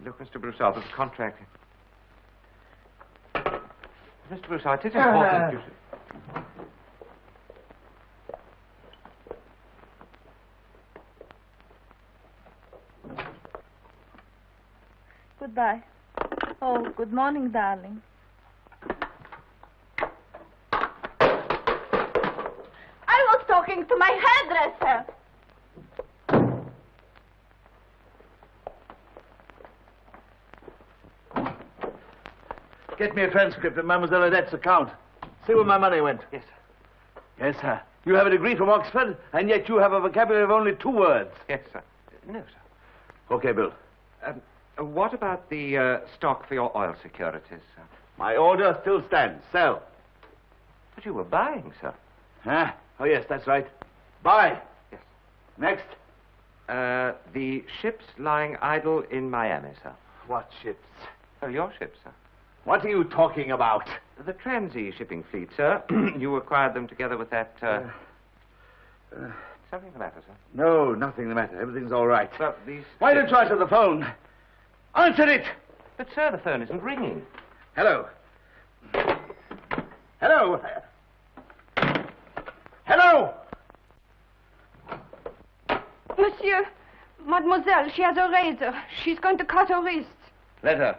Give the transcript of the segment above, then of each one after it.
Look, Mr. Broussard, this contract. Mr. Broussard, it is important you should... Goodbye. Oh, good morning, darling. I was talking to my hairdresser. Get me a transcript of Mademoiselle Odette's account. See where my money went. Yes, sir. Yes, sir. You have a degree from Oxford, and yet you have a vocabulary of only 2 words. Yes, sir. No, sir. Okay, Bill. What about the stock for your oil securities, sir? My order still stands. Sell. But you were buying, sir. Huh? Oh, yes, that's right. Buy. Yes. Next. The ships lying idle in Miami, sir. What ships? Oh, your ships, sir. What are you talking about? The Transy shipping fleet, sir. You acquired them together with that, something the matter, sir? No, nothing the matter. Everything's all right. Sir, these... Why don't you answer the phone? Answer it! But, sir, the phone isn't ringing. Hello. Hello. Hello! Monsieur, mademoiselle, she has a razor. She's going to cut her wrist. Let her.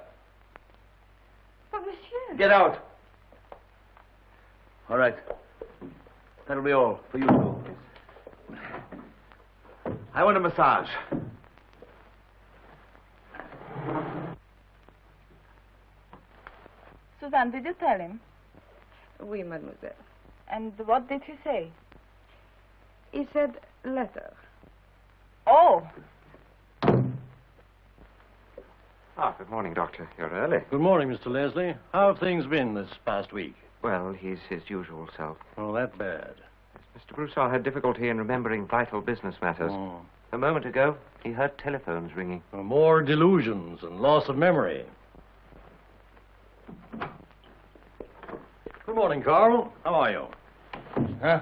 But, monsieur... Get out. All right. That'll be all for you two. I want a massage. Suzanne, did you tell him? Oui, mademoiselle. And what did he say? He said letter. Oh. Good morning, Doctor. You're early. Good morning, Mr. Leslie. How have things been this past week? Well, he's his usual self. Oh, that bad. Mr. Broussard had difficulty in remembering vital business matters. Oh. A moment ago, he heard telephones ringing. More delusions and loss of memory. Good morning, Carl. How are you? Huh?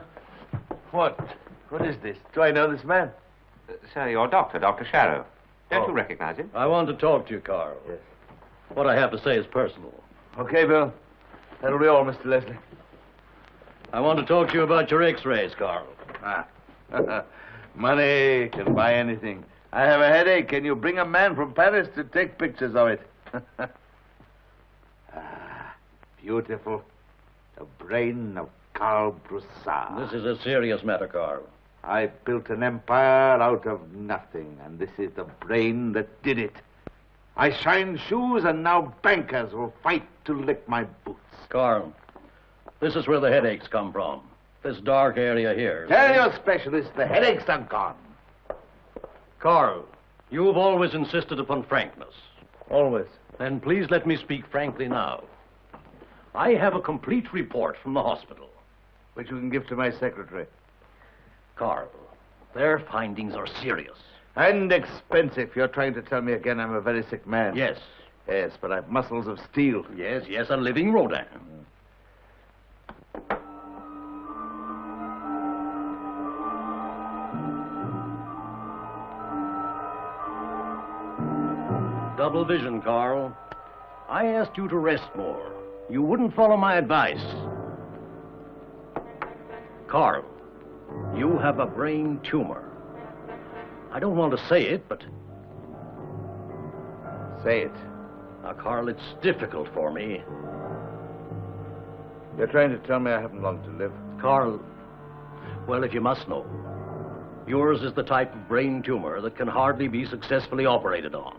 What? What is this? Do I know this man? Sir, your doctor, Dr. Sharrow. Don't Oh. you recognize him? I want to talk to you, Carl. Yes. What I have to say is personal. Okay, Bill. That'll be all, Mr. Leslie. I want to talk to you about your x-rays, Carl. Ah. Money can buy anything. I have a headache. Can you bring a man from Paris to take pictures of it? Beautiful. The brain of Carl Broussard. This is a serious matter, Carl. I built an empire out of nothing, and this is the brain that did it. I shined shoes, and now bankers will fight to lick my boots. Carl, this is where the headaches come from. This dark area here. Tell your specialist the headaches are gone. Carl, you've always insisted upon frankness. Always. Then please let me speak frankly now. I have a complete report from the hospital. Which you can give to my secretary. Carl, their findings are serious. And expensive. You're trying to tell me again I'm a very sick man. Yes. Yes, but I've muscles of steel. Yes, a living Rodin. Double vision, Carl. I asked you to rest more. You wouldn't follow my advice. Carl, you have a brain tumor. I don't want to say it, but... Say it. Now, Carl, it's difficult for me. You're trying to tell me I haven't long to live. Carl, well, if you must know, yours is the type of brain tumor that can hardly be successfully operated on.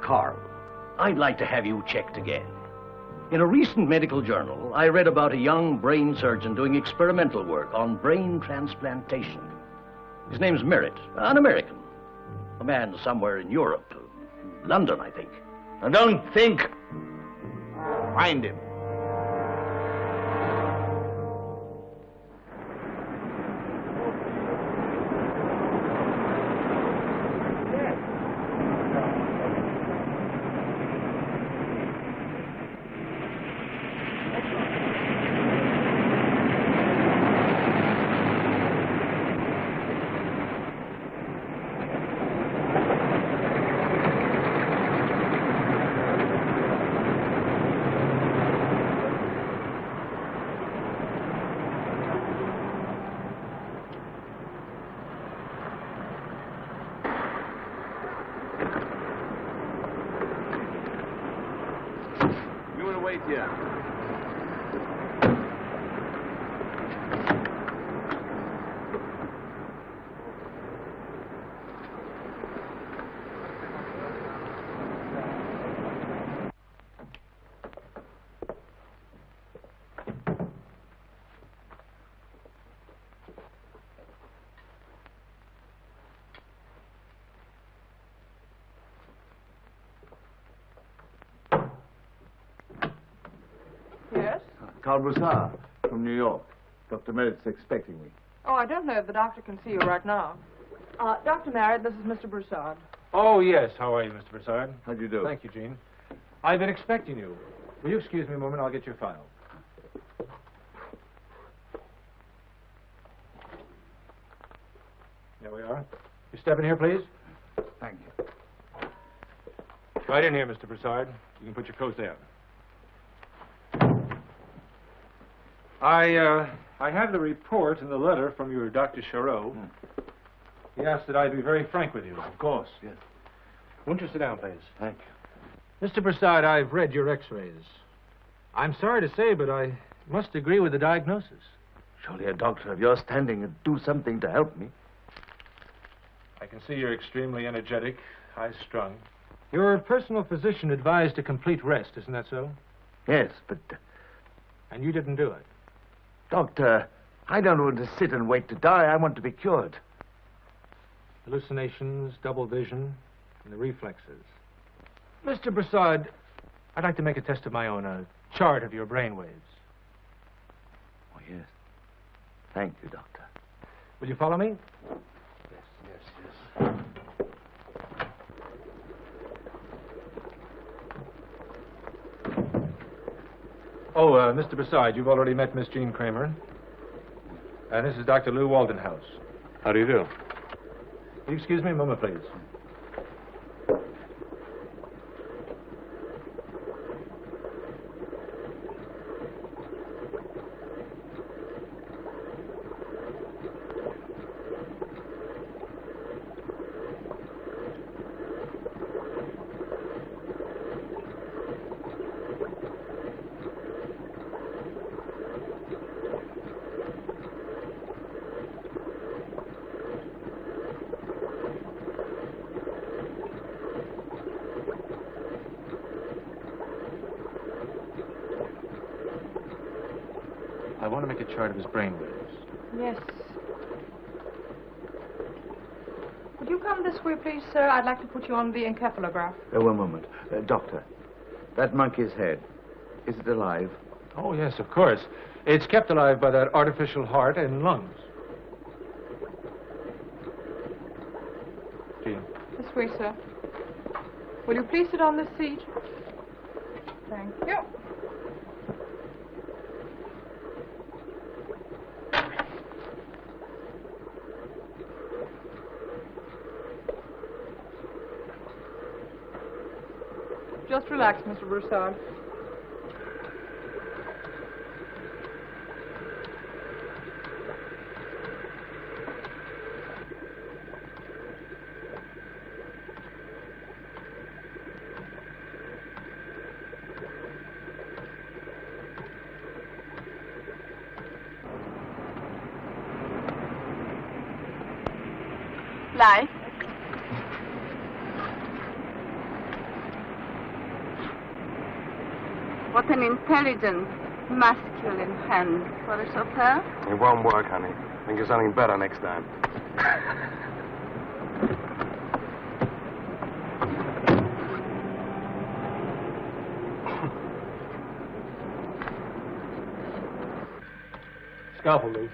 Carl, I'd like to have you checked again. In a recent medical journal, I read about a young brain surgeon doing experimental work on brain transplantation. His name's Merritt, an American. A man somewhere in Europe. London, I think. Now don't think. Find him. here. Yes? Carl Broussard from New York. Dr. Merritt's expecting me. Oh, I don't know if the doctor can see you right now. Dr. Merritt, this is Mr. Broussard. Oh, yes. How are you, Mr. Broussard? How do you do? Thank you, Jean. I've been expecting you. Will you excuse me a moment? I'll get your file. There we are. You step in here, please. Thank you. Right in here, Mr. Broussard. You can put your coat there. I have the report and the letter from your Dr. Charot. He asked that I be very frank with you. Of course, yes. Won't you sit down, please? Thank you. Mr. Broussard, I've read your x-rays. I'm sorry to say, but I must agree with the diagnosis. Surely a doctor of your standing would do something to help me. I can see you're extremely energetic, high-strung. Your personal physician advised a complete rest, isn't that so? Yes, but... And you didn't do it. Doctor, I don't want to sit and wait to die. I want to be cured. Hallucinations, double vision, and the reflexes. Mr. Broussard, I'd like to make a test of my own, a chart of your brain waves. Oh, yes. Thank you, Doctor. Will you follow me? Yes. Oh, Mr. Broussard, you've already met Miss Jean Kramer. And this is Dr. Lou Waldenhouse. How do you do? Will you excuse me a moment, please? I want to make a chart of his brainwaves. Yes. Would you come this way, please, sir? I'd like to put you on the encephalograph. One moment. Doctor, that monkey's head, is it alive? Oh, yes, of course. It's kept alive by that artificial heart and lungs. Jean. This way, sir. Will you please sit on this seat? Thank you. Just relax, Mr. Broussard. Life. What an intelligent, masculine hand for a chauffeur. It won't work, honey. Think of something better next time. Scalpel, Lou.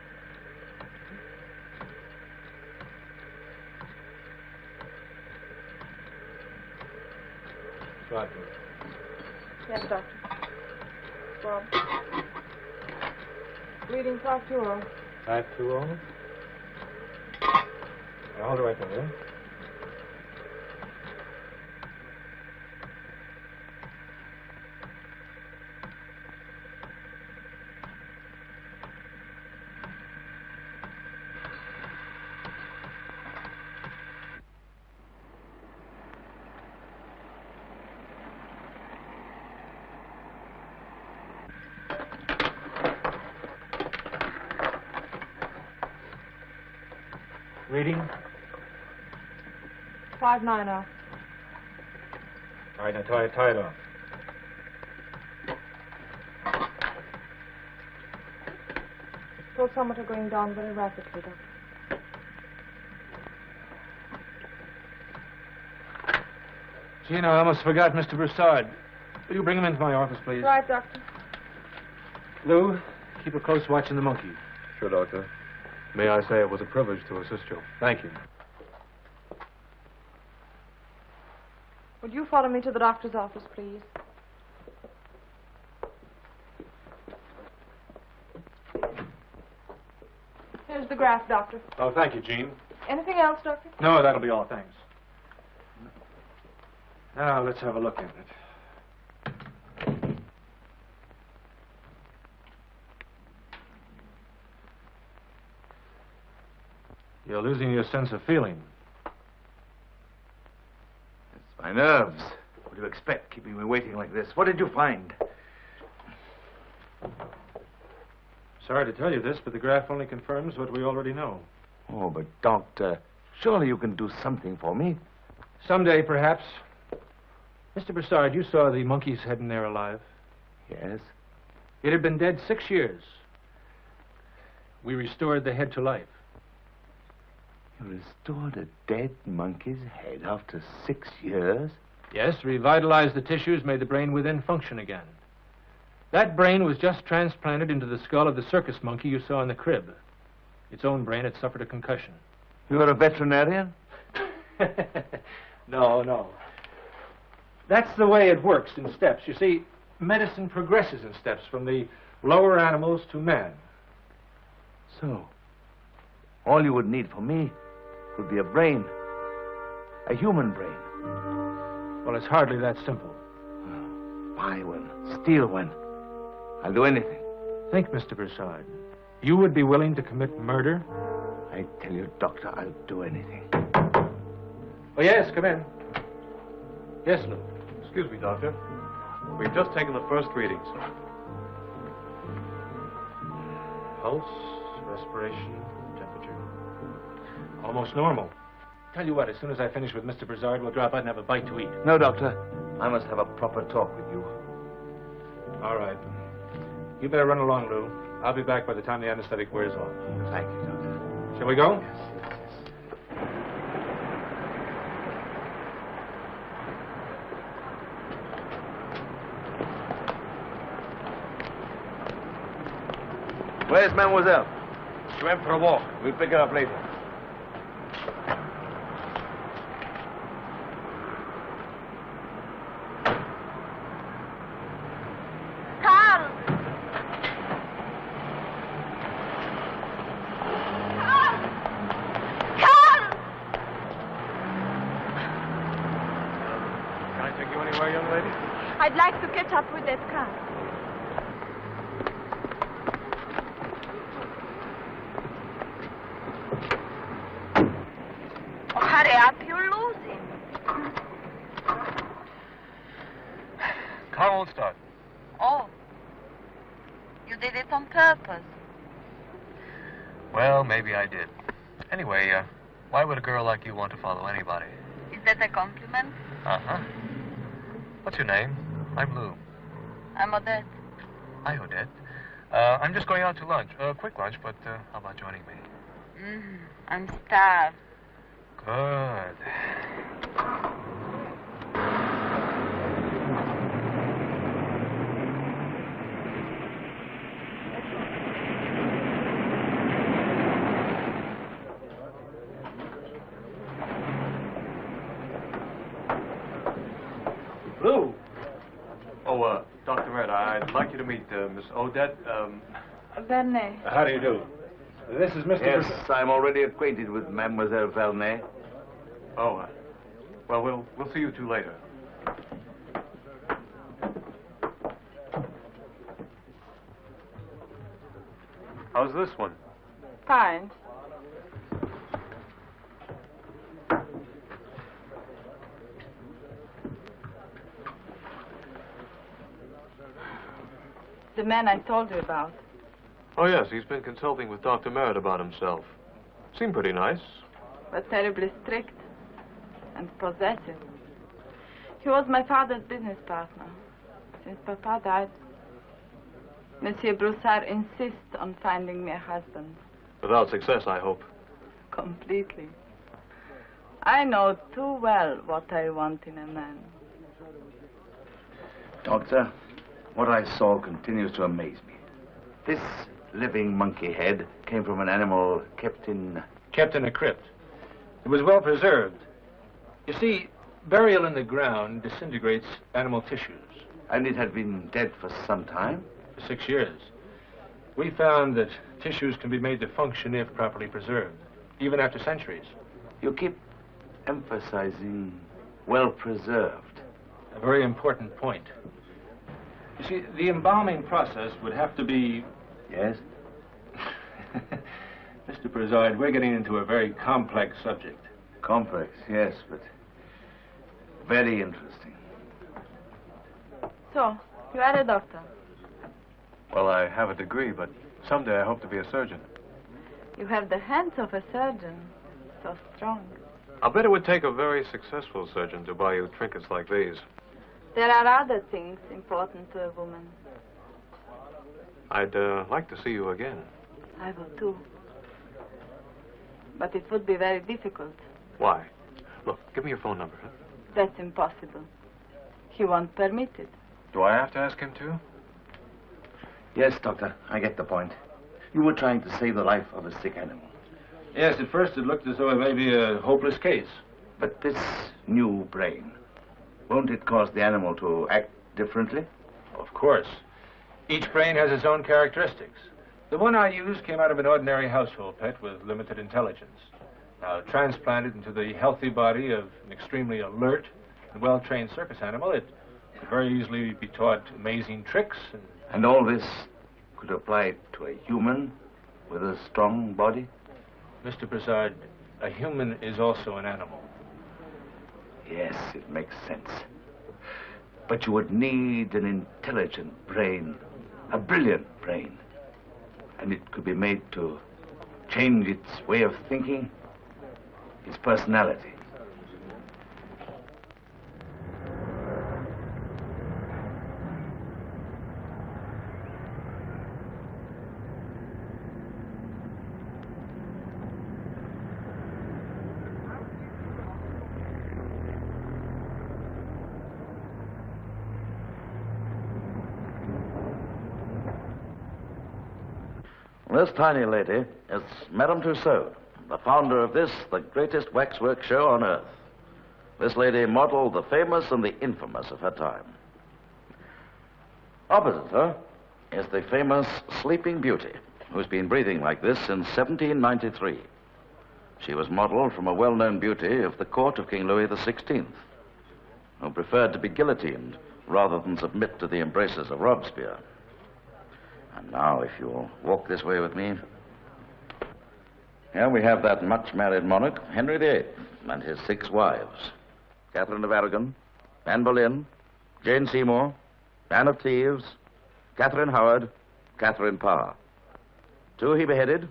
Right. Yes, doctor. Bob. Bleeding 520. 520. Now, hold it right there. Reading. 590. All right, now tie it off. Pulsometer going down very rapidly, Doctor. Gina, I almost forgot Mr. Broussard. Will you bring him into my office, please? Right, Doctor. Lou, keep a close watch on the monkey. Sure, Doctor. May I say it was a privilege to assist you. Thank you. Would you follow me to the doctor's office, please? Here's the graph, Doctor. Oh, thank you, Jean. Anything else, Doctor? No, that'll be all, thanks. Now, let's have a look at it. You're losing your sense of feeling. It's my nerves. What do you expect, keeping me waiting like this? What did you find? Sorry to tell you this, but the graph only confirms what we already know. Oh, but Doctor, surely you can do something for me. Someday, perhaps. Mr. Broussard, you saw the monkey's head in there alive. Yes? It had been dead 6 years. We restored the head to life. You restored a dead monkey's head after 6 years? Yes, revitalized the tissues, made the brain within function again. That brain was just transplanted into the skull of the circus monkey you saw in the crib. Its own brain had suffered a concussion. You're a veterinarian? No. That's the way it works in steps. You see, medicine progresses in steps from the lower animals to man. So, all you would need for me would be a brain. A human brain. Well, it's hardly that simple. Buy one. Steal one. I'll do anything. Think, Mr. Broussard. You would be willing to commit murder? I tell you, Doctor, I'll do anything. Oh, yes, come in. Yes, Lou. Excuse me, Doctor. We've just taken the first readings. Pulse, respiration, temperature. Almost normal. Tell you what, as soon as I finish with Mr. Broussard, we'll drop out and have a bite to eat. No, Doctor. I must have a proper talk with you. All right. You better run along, Lou. I'll be back by the time the anesthetic wears off. Thank you, Doctor. Shall we go? Yes. Where's Mademoiselle? She went for a walk. We'll pick her up later. Carl! Carl! Can I take you anywhere, young lady? I'd like to catch up with that car. Oh, hurry up, you're losing. Car won't start. Oh. You did it on purpose. Well, maybe I did. Anyway, why would a girl like you want to follow anybody? Is that a compliment? Uh-huh. What's your name? I'm Lou. I'm Odette. Hi, Odette. I'm just going out to lunch. Quick lunch, but how about joining me? I'm starved. Good. Lou! Oh, Dr. Red, I'd like you to meet Miss Odette. Verney. How do you do? This is Mr. Yes, Broussard. I'm already acquainted with Mademoiselle Verney. Oh, well, we'll see you two later. How's this one? Fine. The man I told you about. Oh, yes, he's been consulting with Dr. Merritt about himself. Seemed pretty nice. but terribly strict and possessive. He was my father's business partner. Since Papa died, Monsieur Broussard insists on finding me a husband. Without success, I hope. Completely. I know too well what I want in a man. Doctor, what I saw continues to amaze me. This living monkey head came from an animal kept in... Kept in a crypt. It was well preserved. You see, burial in the ground disintegrates animal tissues. And it had been dead for some time? For 6 years. We found that tissues can be made to function if properly preserved, even after centuries. You keep emphasizing well preserved. A very important point. You see, the embalming process would have to be... Yes? Mr. Broussard, we're getting into a very complex subject. Complex, yes, but very interesting. So, you are a doctor. Well, I have a degree, but someday I hope to be a surgeon. You have the hands of a surgeon. So strong. I'll bet it would take a very successful surgeon to buy you trinkets like these. There are other things important to a woman. I'd like to see you again. I will too. But it would be very difficult. Why? Look, give me your phone number, huh? That's impossible. He won't permit it. Do I have to ask him to? Yes, Doctor, I get the point. You were trying to save the life of a sick animal. Yes, at first it looked as though it may be a hopeless case. But this new brain, won't it cause the animal to act differently? Of course. Each brain has its own characteristics. The one I used came out of an ordinary household pet with limited intelligence. Now, transplanted into the healthy body of an extremely alert and well-trained circus animal, it could very easily be taught amazing tricks. And all this could apply to a human with a strong body? Mr. Broussard, a human is also an animal. Yes, it makes sense. But you would need an intelligent brain, a brilliant brain. And it could be made to change its way of thinking, its personality. This tiny lady is Madame Tussaud, the founder of this, the greatest waxwork show on earth. This lady modeled the famous and the infamous of her time. Opposite her is the famous Sleeping Beauty, who's been breathing like this since 1793. She was modeled from a well-known beauty of the court of King Louis XVI, who preferred to be guillotined rather than submit to the embraces of Robespierre. And now, if you'll walk this way with me. Here we have that much-married monarch, Henry VIII, and his 6 wives. Catherine of Aragon, Anne Boleyn, Jane Seymour, Anne of Cleves, Catherine Howard, Catherine Parr. 2 he beheaded,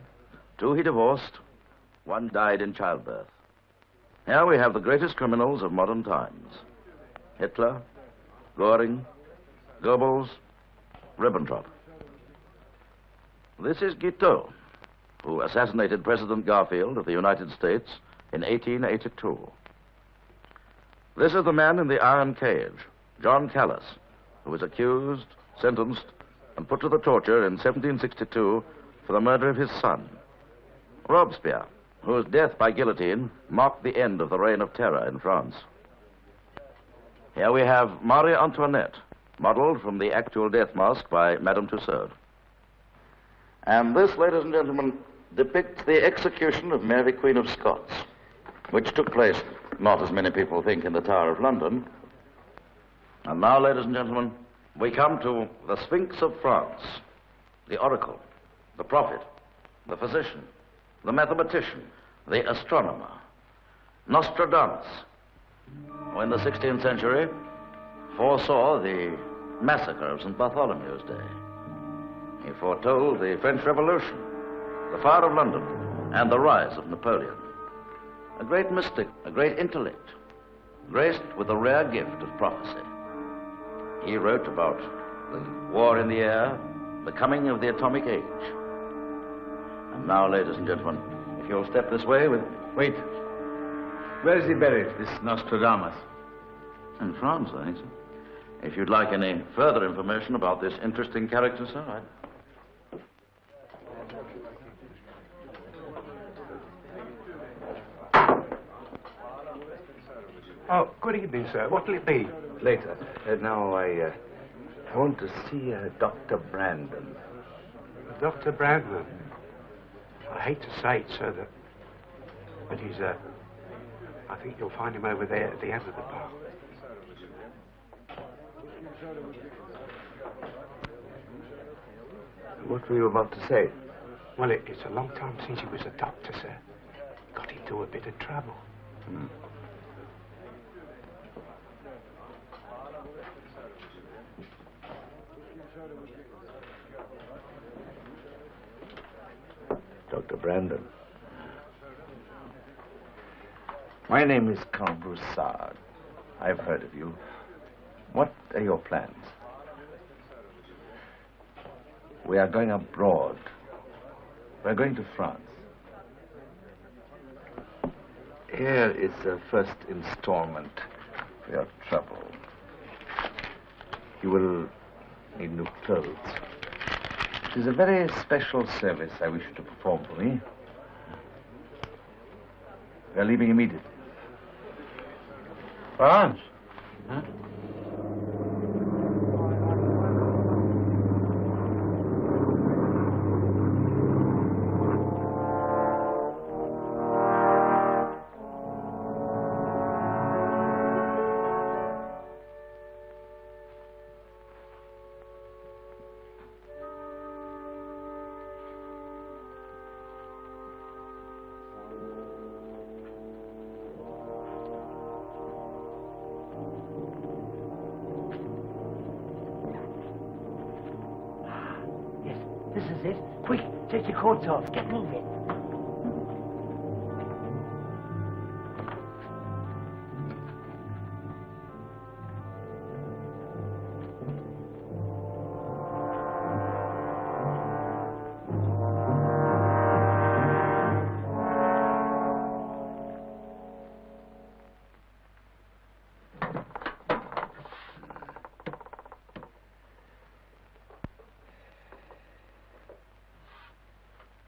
2 he divorced, 1 died in childbirth. Here we have the greatest criminals of modern times. Hitler, Goring, Goebbels, Ribbentrop. This is Guiteau, who assassinated President Garfield of the United States in 1882. This is the man in the iron cage, John Callis, who was accused, sentenced, and put to the torture in 1762 for the murder of his son. Robespierre, whose death by guillotine marked the end of the reign of terror in France. Here we have Marie Antoinette, modeled from the actual death mask by Madame Tussaud. And this, ladies and gentlemen, depicts the execution of Mary, Queen of Scots, which took place, not as many people think, in the Tower of London. And now, ladies and gentlemen, we come to the Sphinx of France, the oracle, the prophet, the physician, the mathematician, the astronomer, Nostradamus, who in the 16th century foresaw the massacre of St. Bartholomew's Day. He foretold the French Revolution, the fire of London, and the rise of Napoleon. A great mystic, a great intellect, graced with a rare gift of prophecy. He wrote about the war in the air, the coming of the atomic age. And now, ladies and gentlemen, if you'll step this way with... Wait. Where is he buried, this Nostradamus? In France, I think so. If you'd like any further information about this interesting character, sir, Oh, good evening, sir. What'll it be? Later. Now, I want to see Dr. Brandon. Dr. Brandon. I hate to say it, sir, but he's, I think you'll find him over there at the end of the bar. What were you about to say? Well, it's a long time since he was a doctor, sir. Got into a bit of trouble. Hmm. Dr. Brandon. My name is Count Broussard. I've heard of you. What are your plans? We are going abroad. We're going to France. Here is the first installment for your trouble. You will need new clothes. It is a very special service I wish you to perform for me. We are leaving immediately. France? Huh? This is it. Quick, take your coats off. Get moving.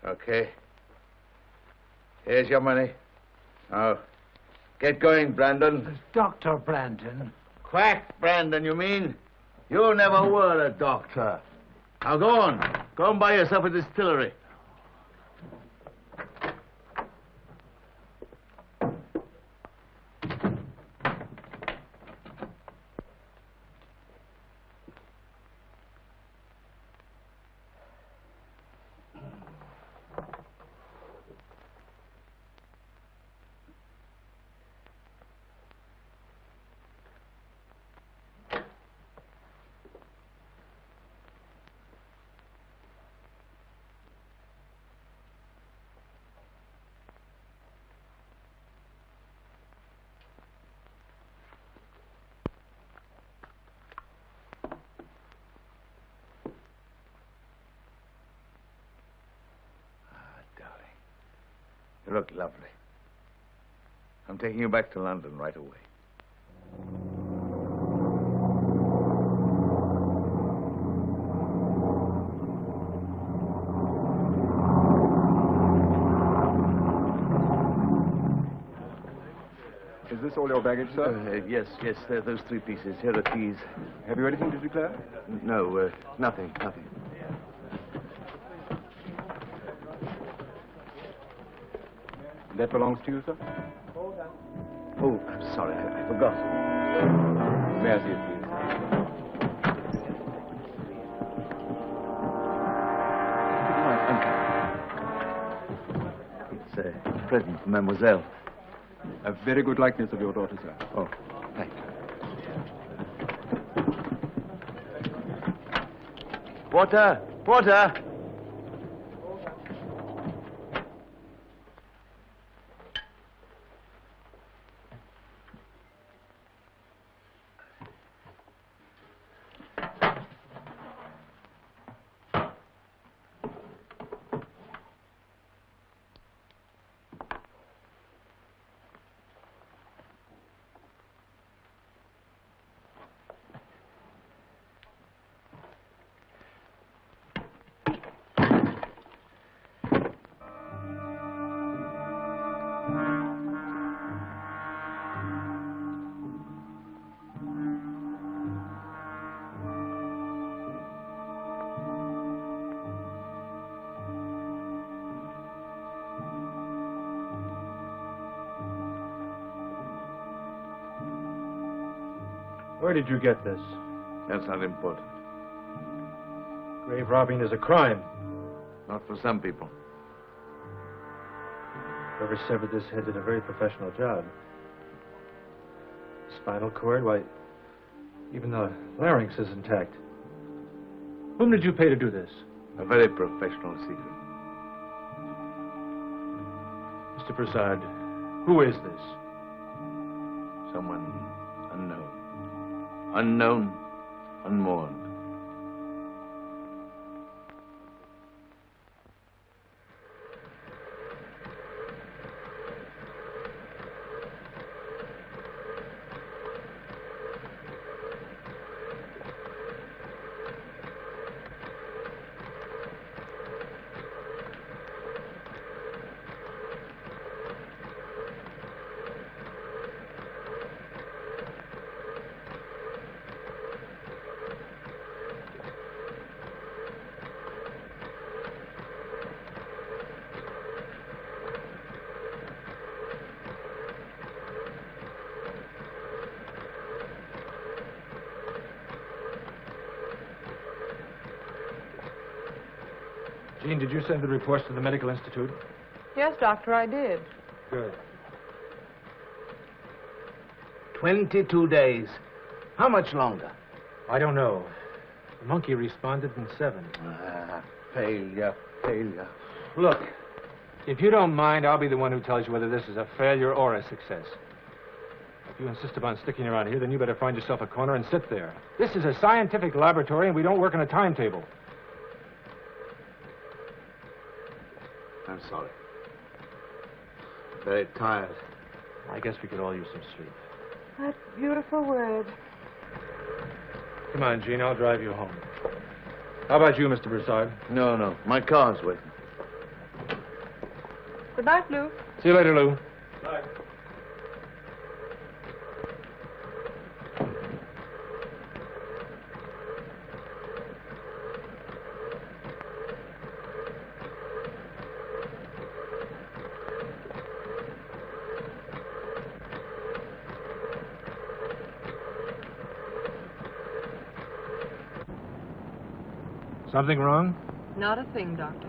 Okay. Here's your money. Now, get going, Brandon. Dr. Brandon. Quack, Brandon, you mean? You never were a doctor. Now, go on. Go and buy yourself a distillery. You look lovely. I'm taking you back to London right away. Is this all your baggage, sir? Yes, those 3 pieces. Here are keys. Have you anything to declare? No, nothing. That belongs to you, sir? Oh, I'm sorry, I forgot. May I see it, please? It's a present for Mademoiselle. A very good likeness of your daughter, sir. Oh, thank you. Water! Where did you get this? That's not important. Grave robbing is a crime. Not for some people. Whoever severed this head did a very professional job. Spinal cord, why, even the larynx is intact. Whom did you pay to do this? A very professional secret. Mr. Prasad, who is this? Someone unknown. Unknown, unmourned. Jean, did you send the reports to the Medical Institute? Yes, Doctor, I did. Good. 22 days. How much longer? I don't know. The monkey responded in 7. Failure. Look, if you don't mind, I'll be the one who tells you whether this is a failure or a success. If you insist upon sticking around here, then you better find yourself a corner and sit there. This is a scientific laboratory, and we don't work on a timetable. I'm sorry. Very tired. I guess we could all use some sleep. That beautiful word. Come on, Jean, I'll drive you home. How about you, Mr. Broussard? No. My car's waiting. Good night, Lou. See you later, Lou. Bye. Something wrong? Not a thing, Doctor.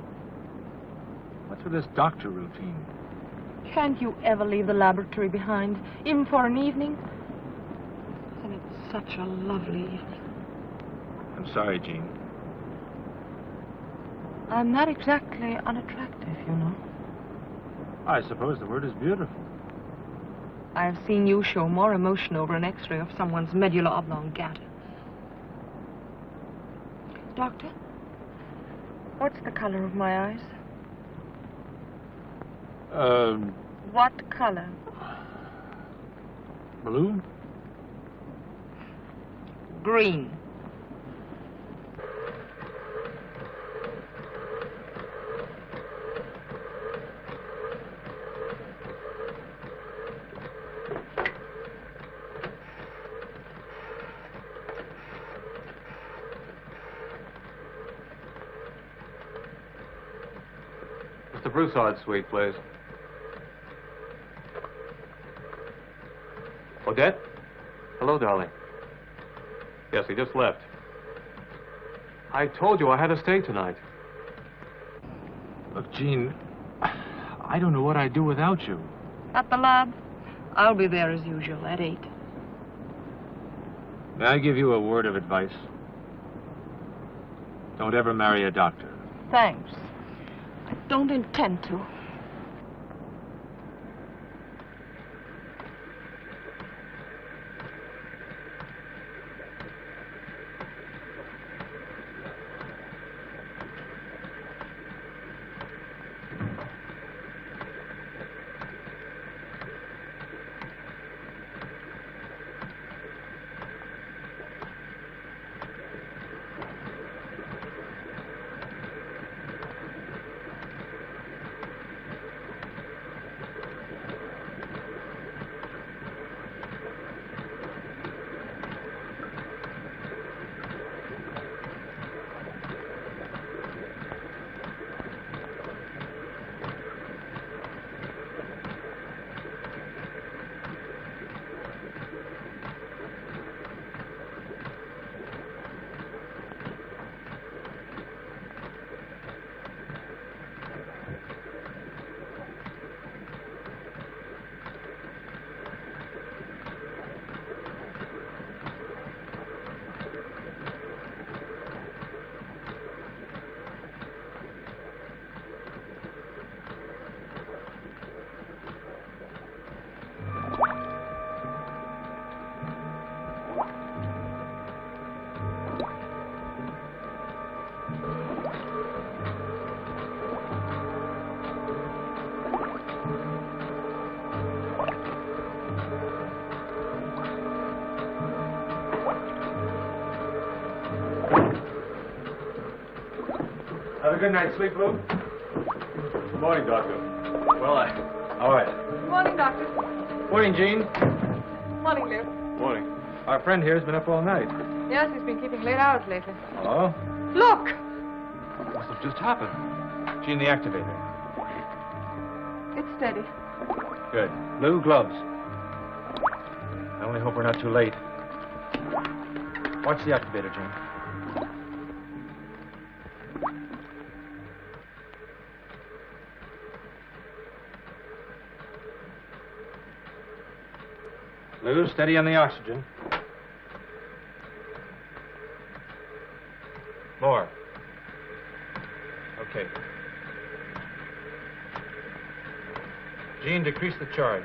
What's with this doctor routine? Can't you ever leave the laboratory behind, even for an evening? And it's such a lovely evening. I'm sorry, Jean. I'm not exactly unattractive, you know. I suppose the word is beautiful. I've seen you show more emotion over an x-ray of someone's medulla oblongata. Doctor, what's the color of my eyes? What color? Blue? Green. Mr. Broussard's suite, please. Odette? Hello, darling. Yes, he just left. I told you I had to stay tonight. Look, Jean, I don't know what I'd do without you. At the lab? I'll be there as usual at 8. May I give you a word of advice? Don't ever marry a doctor. Thanks. I don't intend to. a good night's sleep, Lou? Good morning, Doctor. Well, all right. Good morning, Doctor. Morning, Jean. Morning, Lou. Morning. Our friend here has been up all night. Yes, he's been keeping late hours lately. Oh? Look! Must have just happened. Jean, the activator. It's steady. Good. Lou, gloves. I only hope we're not too late. Watch the activator, Jean. Lou, steady on the oxygen. More. Okay. Jean, decrease the charge.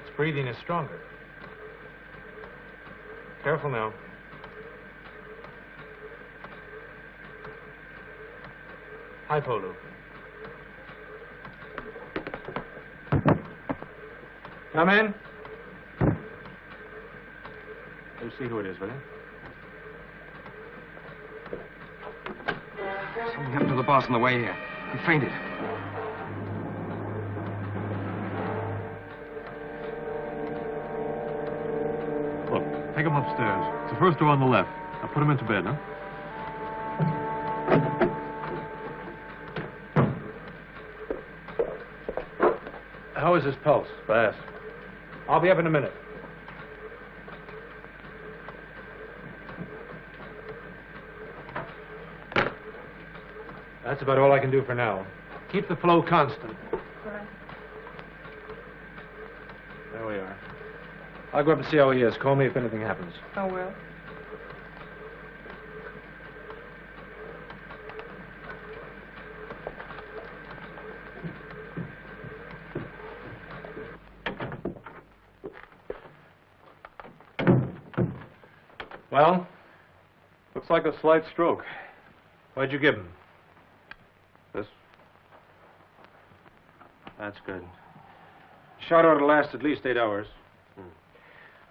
Its breathing is stronger. Careful now. Hypo, Lou. Come in. You see who it is, will you? Something happened to the boss on the way here. He fainted. Look, take him upstairs. It's the first door on the left. Now put him into bed, huh? How is his pulse? Fast. I'll be up in a minute. That's about all I can do for now. Keep the flow constant. Right. There we are. I'll go up and see how he is. Call me if anything happens. I will. Well, Looks like a slight stroke. what'd you give him? This? That's good. Shot ought to last at least 8 hours.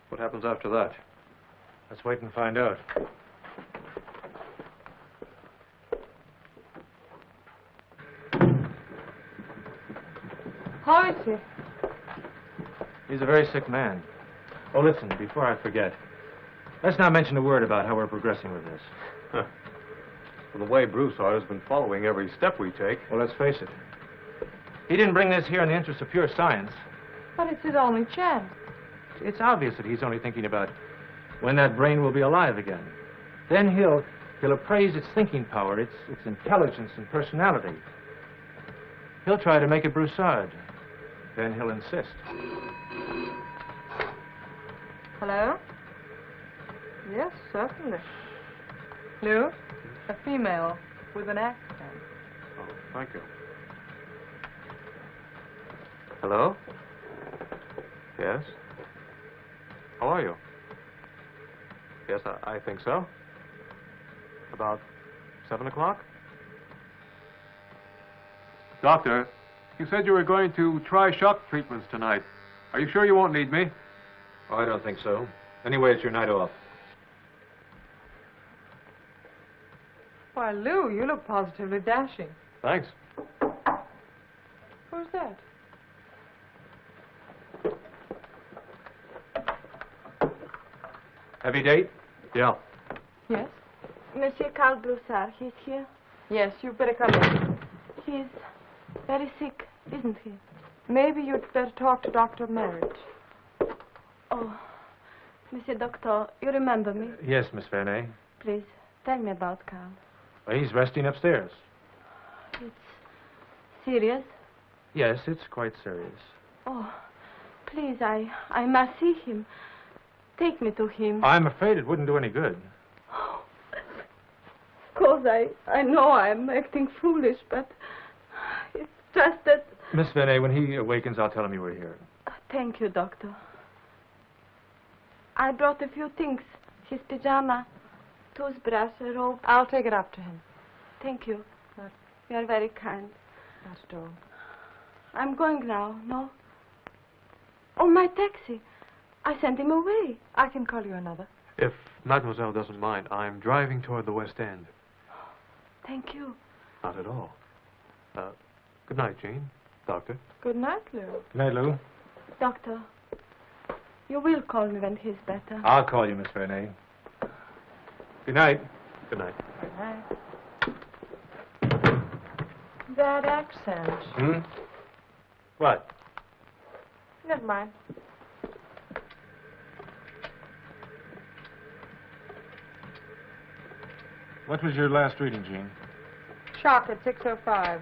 What happens after that? Let's wait and find out. How is he? He's a very sick man. Oh, listen, before I forget, let's not mention a word about how we're progressing with this. Huh. Well, the way Broussard has been following every step we take. Well, let's face it. He didn't bring this here in the interest of pure science. But it's his only chance. It's obvious that he's only thinking about when that brain will be alive again. Then he'll appraise its thinking power, its intelligence and personality. He'll try to make it Broussard. Then he'll insist. Hello? Yes, certainly. Lou? A female with an accent. Oh, thank you. Hello? Yes? How are you? Yes, I think so. About 7 o'clock? Doctor, you said you were going to try shock treatments tonight. Are you sure you won't need me? Oh, I don't think so. Anyway, it's your night off. Why, Lou, you look positively dashing. Thanks. Who's that? Heavy date? Yeah. Yes? Monsieur Carl Broussard, he's here. Yes, you better come in. He's very sick, isn't he? Maybe you'd better talk to Dr. Merritt. Oh, Monsieur Doctor, you remember me? Yes, Miss Vernet. Please, tell me about Carl. Well, he's resting upstairs. It's serious? Yes, it's quite serious. Oh, please, I must see him. Take me to him. I'm afraid it wouldn't do any good. Of course, I know I'm acting foolish, but it's just that... Miss Vernet, when he awakens, I'll tell him you were here. Thank you, Doctor. I brought a few things. His pajama, toothbrush, a robe. I'll take it up to him. Thank you. You are very kind. Not at all. I'm going now, no? Oh, my taxi. I sent him away. I can call you another. If Mademoiselle doesn't mind. I'm driving toward the West End. Thank you. Not at all. Good night, Jean. Doctor. Good night, Lou. Good night, Lou. Doctor, you will call me when he's better. I'll call you, Miss Vernay. Good night. Good night. Good night. That accent. Hmm? What? Never mind. What was your last reading, Jean? Shock at 6:05.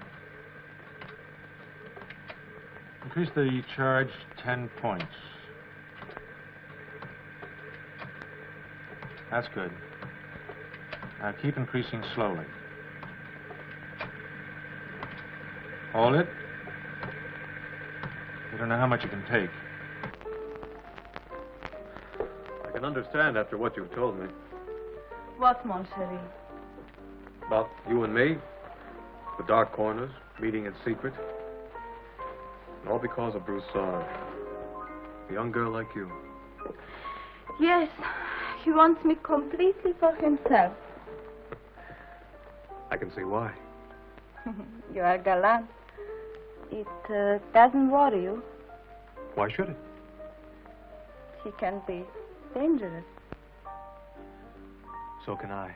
Increase the charge 10 points. That's good. Now keep increasing slowly. Hold it. You don't know how much you can take. I can understand after what you've told me. What, mon chéri? About you and me, the dark corners, meeting in secret. And all because of Broussard. A young girl like you. Yes, he wants me completely for himself. I can see why. You are gallant. It doesn't worry you. Why should it? He can be dangerous. So can I.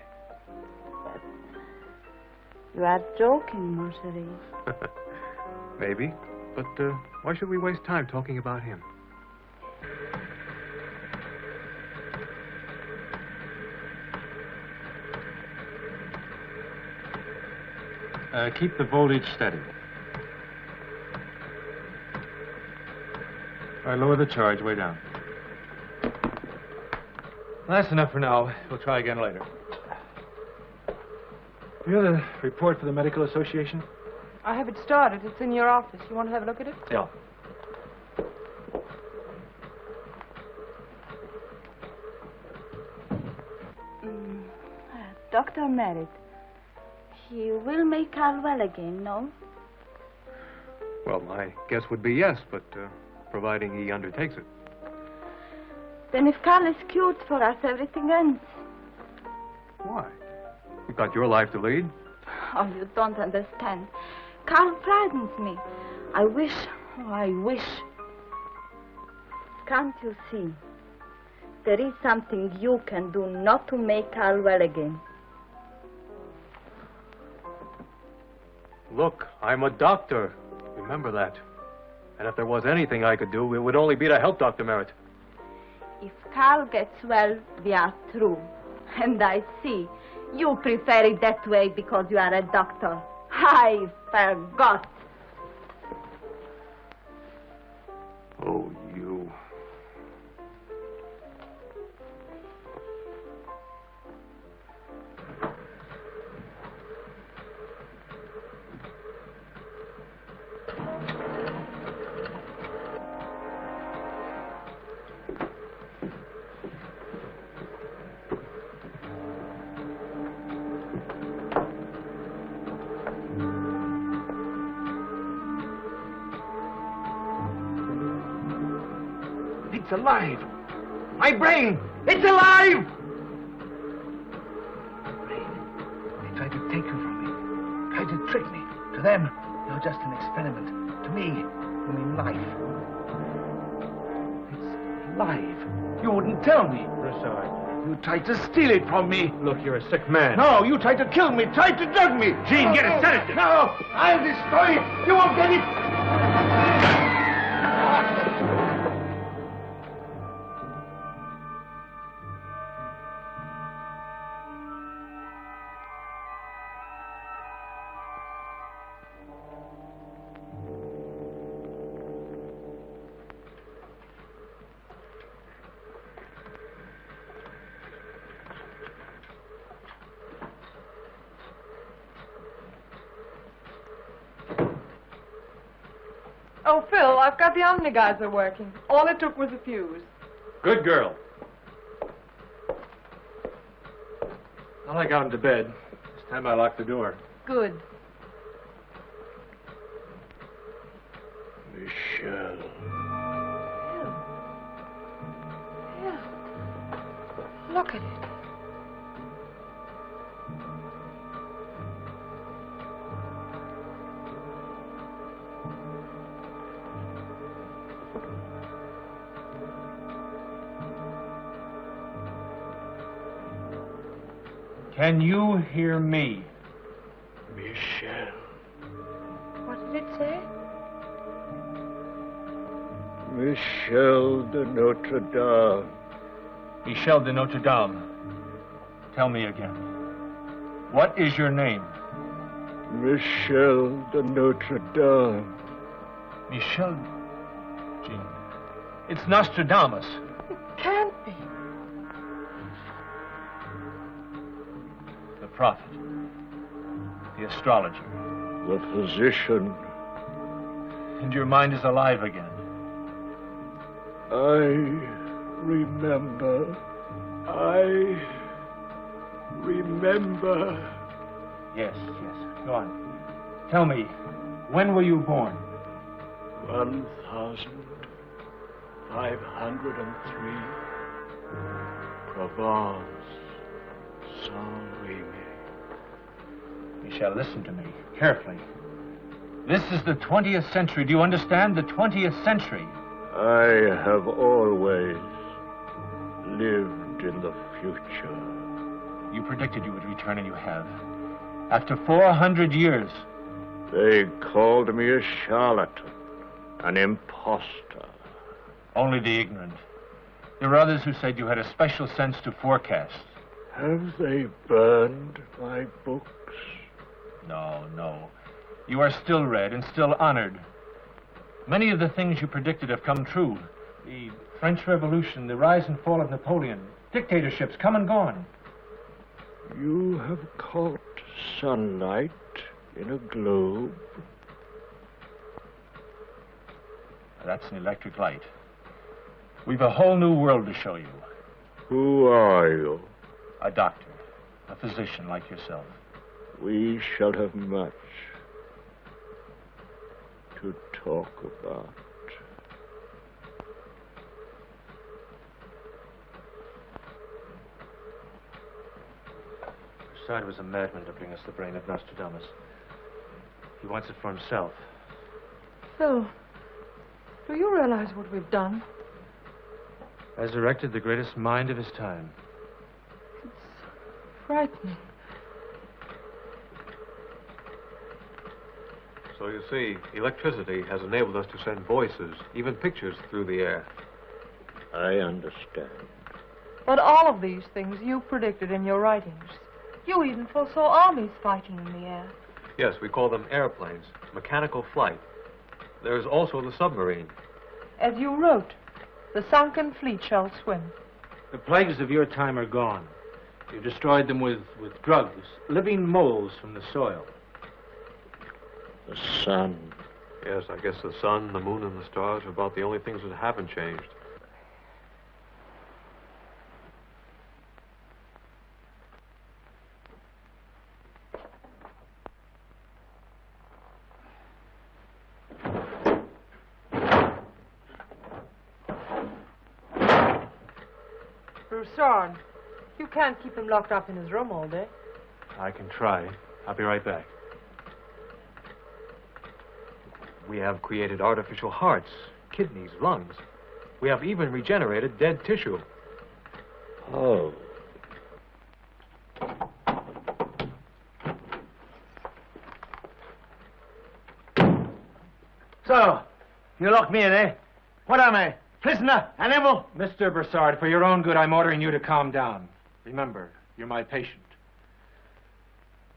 You are joking, mon chéri. Maybe. But why should we waste time talking about him? Keep the voltage steady. All right, lower the charge way down. That's enough for now. We'll try again later. You have the report for the Medical Association? I have it started. It's in your office. You want to have a look at it? Yeah. Dr. Merritt, he will make Carl well again, no? Well, my guess would be yes, but providing he undertakes it. Then if Carl is cured for us, everything ends. Why? You've got your life to lead. Oh, you don't understand. Carl frightens me. I wish. Can't you see? There is something you can do not to make Carl well again. Look, I'm a doctor. Remember that. And if there was anything I could do, it would only be to help Dr. Merritt. If Carl gets well, we are through. And I see. You prefer it that way because you are a doctor. I forgot. Oh, you. It's alive! My brain! It's alive! Brain. They tried to take you from me. Tried to trick me. To them, you're just an experiment. To me, you mean life. It's alive. You wouldn't tell me. Broussard. You tried to steal it from me. Look, you're a sick man. No, you tried to kill me. Tried to drug me. Jean, get it sedative. No, I'll destroy it. You won't get it. Oh, Phil, I've got the omnigizer working. All it took was a fuse. Good girl. Well, I got him to bed. This time I locked the door. Good. Michelle. Phil. Look at it. Can you hear me? Michel. What did it say? Michel de Notre Dame. Michel de Notre Dame. Tell me again. What is your name? Michel de Notre Dame. Michel... Jean. It's Nostradamus. It can't be. The prophet. The astrologer. The physician. And your mind is alive again. I remember. Yes. Go on. Tell me, when were you born? 1503. Provence. Saint-Rémy. Michel, listen to me carefully. This is the 20th century. Do you understand? The 20th century. I have always lived in the future. You predicted you would return, and you have. After 400 years. They called me a charlatan, an imposter. Only the ignorant. There were others who said you had a special sense to forecast. Have they burned my books? No. You are still read and still honored. Many of the things you predicted have come true. The French Revolution, the rise and fall of Napoleon, dictatorships come and gone. You have caught sunlight in a globe. That's an electric light. We've a whole new world to show you. Who are you? A doctor, a physician like yourself. We shall have much to talk about. Broussard was a madman to bring us the brain of Nostradamus. He wants it for himself. Phil, do you realize what we've done? Resurrected the greatest mind of his time. It's frightening. So you see, electricity has enabled us to send voices, even pictures, through the air. I understand. But all of these things you predicted in your writings. You even foresaw armies fighting in the air. Yes, we call them airplanes, mechanical flight. There's also the submarine. As you wrote, the sunken fleet shall swim. The plagues of your time are gone. You destroyed them with drugs, living moles from the soil. The sun. Yes, I guess the sun, the moon, and the stars are about the only things that haven't changed. Broussard, you can't keep him locked up in his room all day. I can try. I'll be right back. We have created artificial hearts, kidneys, lungs. We have even regenerated dead tissue. Oh. So, you locked me in, eh? What am I? Prisoner? Animal? Mr. Broussard, for your own good, I'm ordering you to calm down. Remember, you're my patient.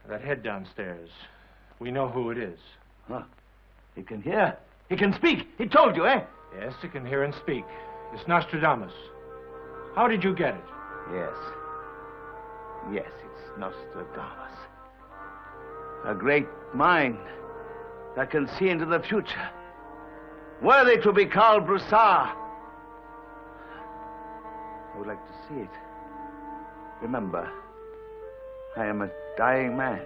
That head downstairs, we know who it is. Huh. He can hear. He can speak. He told you, eh? Yes, he can hear and speak. It's Nostradamus. How did you get it? Yes. Yes, it's Nostradamus. A great mind that can see into the future. Worthy to be called Broussard. I would like to see it. Remember, I am a dying man.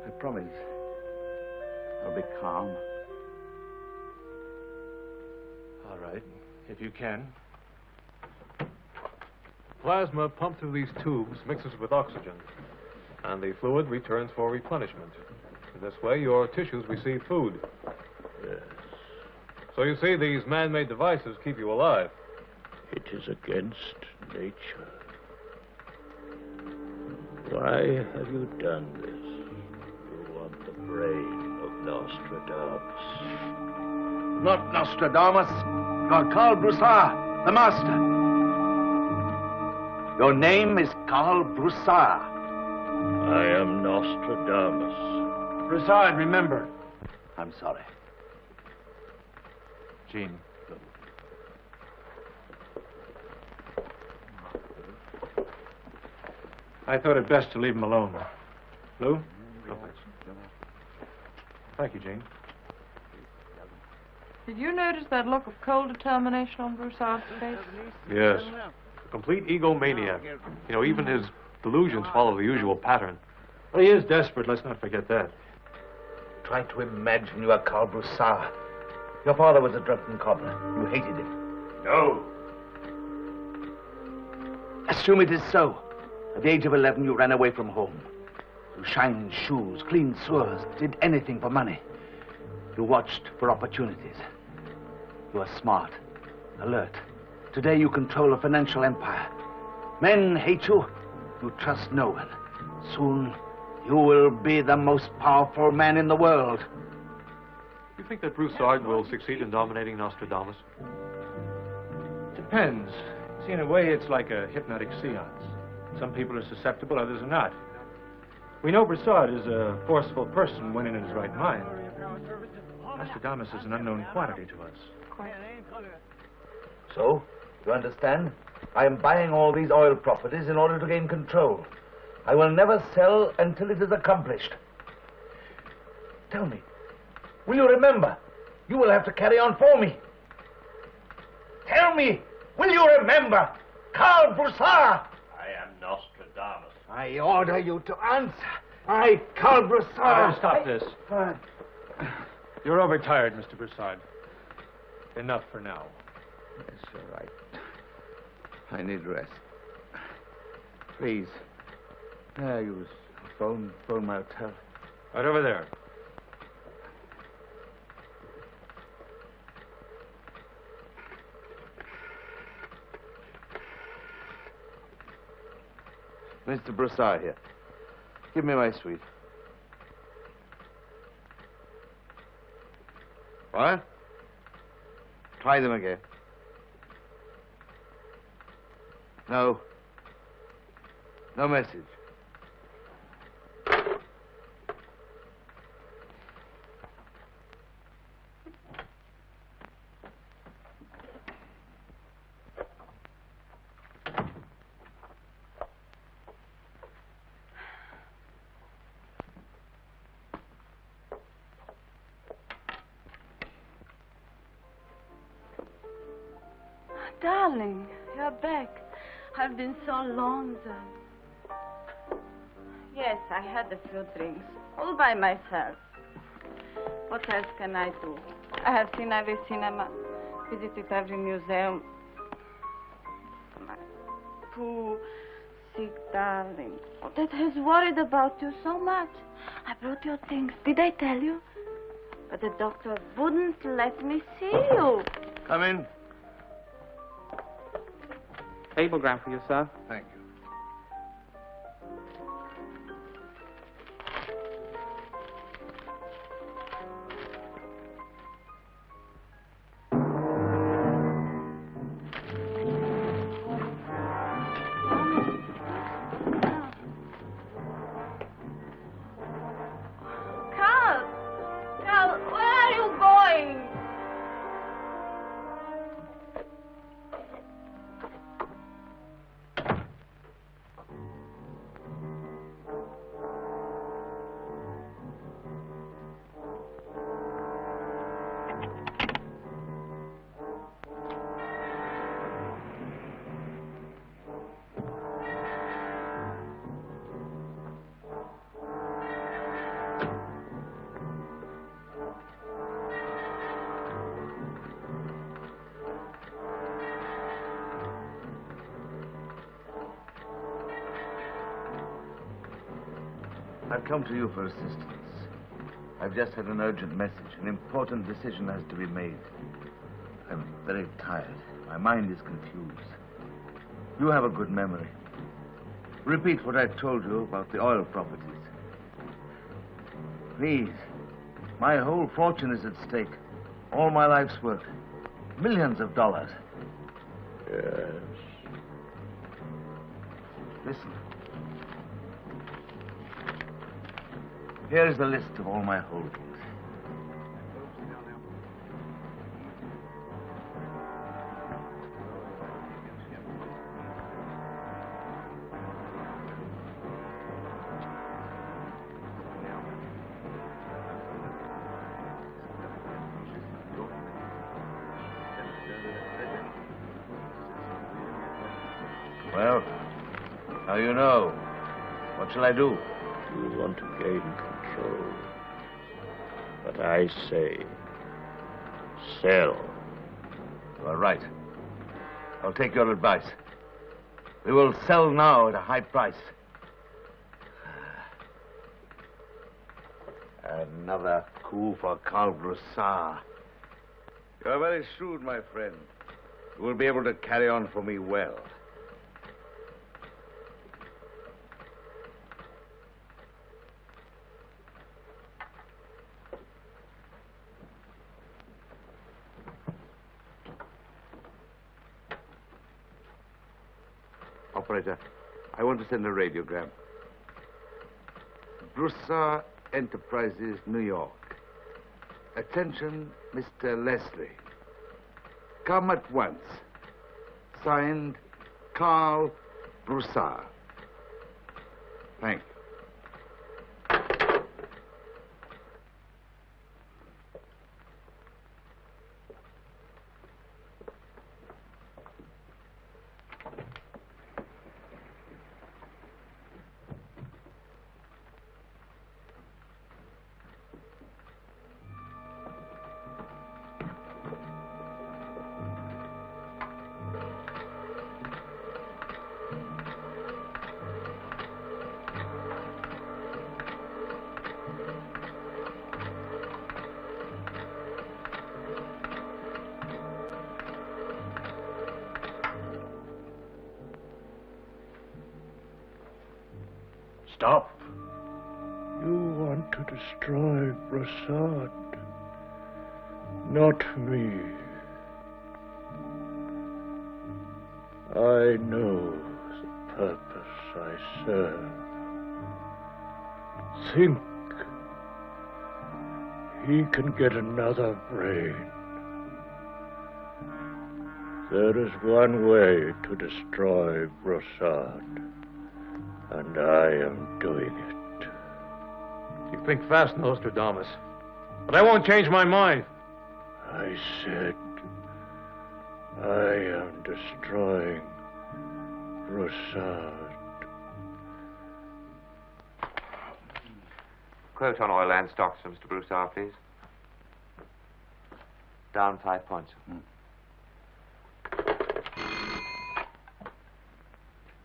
I promise I'll be calm. All right, if you can. Plasma pumped through these tubes mixes with oxygen, and the fluid returns for replenishment. In this way, your tissues receive food. Yes. So you see, these man-made devices keep you alive. It is against nature. Why have you done this? You want the brain of Nostradamus. Not Nostradamus. You're Karl Broussard, the master. Your name is Karl Broussard. I am Nostradamus. Broussard, remember. I'm sorry. Jean. I thought it best to leave him alone. Lou? No, thanks. Thank you, Jean. Did you notice that look of cold determination on Broussard's face? Yes. A complete egomaniac. You know, even his delusions follow the usual pattern. Well, he is desperate, let's not forget that. Try to imagine you are Karl Broussard. Your father was a drunken cobbler. You hated him. No. Assume it is so. At the age of 11, you ran away from home. You shined shoes, cleaned sewers, did anything for money. You watched for opportunities. You are smart, alert. Today you control a financial empire. Men hate you. You trust no one. Soon, you will be the most powerful man in the world. You think that Broussard will succeed in dominating Nostradamus? Depends. See, in a way, it's like a hypnotic seance. Some people are susceptible, others are not. We know Broussard is a forceful person when in his right mind. Nostradamus is an unknown quantity to us. So, you understand? I am buying all these oil properties in order to gain control. I will never sell until it is accomplished. Tell me, will you remember? You will have to carry on for me. Tell me, will you remember? Karl Broussard! I am Nostradamus. I order you to answer. I, Karl Broussard. Stop this. Fine. You're overtired, Mr. Broussard. Enough for now. Yes, you're right. I need rest. Please. Use phone my hotel. Right over there. Mr. Broussard here. Give me my suite. What? Try them again. No. No message. Darling, you're back. I've been so lonesome. Yes, I had a few drinks, all by myself. What else can I do? I have seen every cinema, visited every museum. My poor, sick darling. Oh, that has worried about you so much. I brought your things. Did I tell you? But the doctor wouldn't let me see you. Come in. Cablegram for you, sir. Thank you. Carl, where are you going? I've come to you for assistance. I've just had an urgent message. An important decision has to be made. I'm very tired. My mind is confused. You have a good memory. repeat what I told you about the oil properties. Please. My whole fortune is at stake. All my life's work. Millions of dollars. Yes. Listen. Here's the list of all my holdings. Well, now you know. What shall I do? You want to gain control. But I say, sell. You are right. I'll take your advice. We will sell now at a high price. Another coup for Carl Broussard. You are very shrewd, my friend. You will be able to carry on for me well. Operator, I want to send a radiogram. Broussard Enterprises, New York. Attention, Mr. Leslie. Come at once. Signed, Carl Broussard. Thank you. Stop. You want to destroy Broussard, not me. I know the purpose I serve. Think he can get another brain. There is one way to destroy Broussard, and I am doing it. You think fast, Nostradamus. But I won't change my mind. I said I am destroying Broussard. Quote on oil and stocks for Mr. Broussard, please. Down 5 points.